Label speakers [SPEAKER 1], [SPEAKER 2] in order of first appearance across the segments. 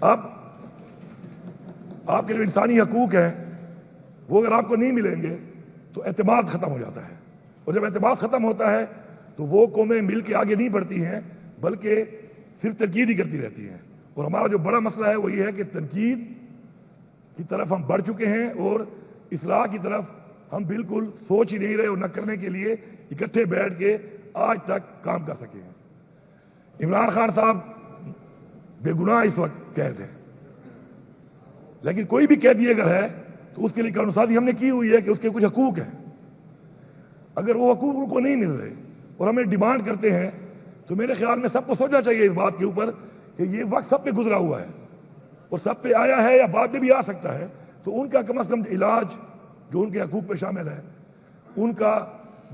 [SPEAKER 1] اب آپ کے جو انسانی حقوق ہیں وہ اگر آپ کو نہیں ملیں گے تو اعتماد ختم ہو جاتا ہے، اور جب اعتماد ختم ہوتا ہے تو وہ قومیں مل کے آگے نہیں بڑھتی ہیں بلکہ صرف تنقید ہی کرتی رہتی ہیں۔ اور ہمارا جو بڑا مسئلہ ہے وہ یہ ہے کہ تنقید کی طرف ہم بڑھ چکے ہیں اور اصلاح کی طرف ہم بالکل سوچ ہی نہیں رہے، اور نہ کرنے کے لیے اکٹھے بیٹھ کے آج تک کام کر سکے ہیں۔ عمران خان صاحب بے گناہ اس وقت قید ہے، لیکن کوئی بھی قیدی اگر ہے تو اس کے لیے قانون سازی ہم نے کی ہوئی ہے کہ اس کے کچھ حقوق ہیں، اگر وہ حقوق ان کو نہیں مل رہے اور ہمیں ڈیمانڈ کرتے ہیں تو میرے خیال میں سب کو سوچنا چاہیے اس بات کے اوپر کہ یہ وقت سب پہ گزرا ہوا ہے اور سب پہ آیا ہے یا بعد میں بھی آ سکتا ہے، تو ان کا کم از کم علاج جو ان کے حقوق پہ شامل ہے، ان کا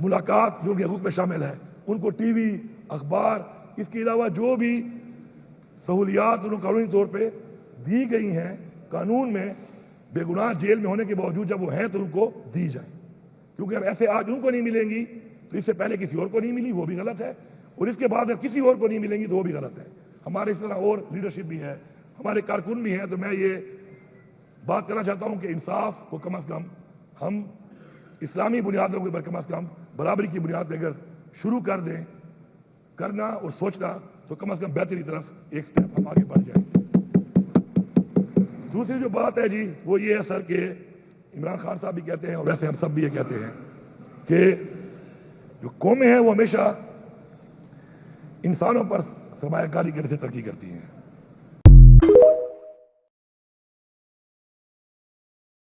[SPEAKER 1] ملاقات جو ان کے حقوق پہ شامل ہے، ان کو ٹی وی اخبار اس کے علاوہ جو بھی سہولیات ان کو قانونی طور پہ دی گئی ہیں قانون میں، بے گناہ جیل میں ہونے کے باوجود جب وہ ہیں تو ان کو دی جائیں، کیونکہ اب ایسے آج ان کو نہیں ملیں گی تو اس سے پہلے کسی اور کو نہیں ملی، وہ بھی غلط ہے، اور اس کے بعد اگر کسی اور کو نہیں ملیں گی تو وہ بھی غلط ہے۔ ہمارے اس طرح اور لیڈرشپ بھی ہے، ہمارے کارکن بھی ہیں، تو میں یہ بات کرنا چاہتا ہوں کہ انصاف کو کم از کم ہم اسلامی بنیادوں کے اوپر کم از کم برابری کی بنیاد پہ اگر شروع کر دیں کرنا اور سوچنا تو کم از کم بہتری طرف ایک سٹیپ ہم آگے بڑھ جائیں گے۔ دوسری جو بات ہے جی وہ یہ ہے سر کہ عمران خان صاحب بھی کہتے ہیں اور ویسے ہم سب بھی یہ کہتے ہیں کہ جو قومیں ہیں وہ ہمیشہ انسانوں پر سرمایہ کاری کرنے سے ترقی کرتی ہیں۔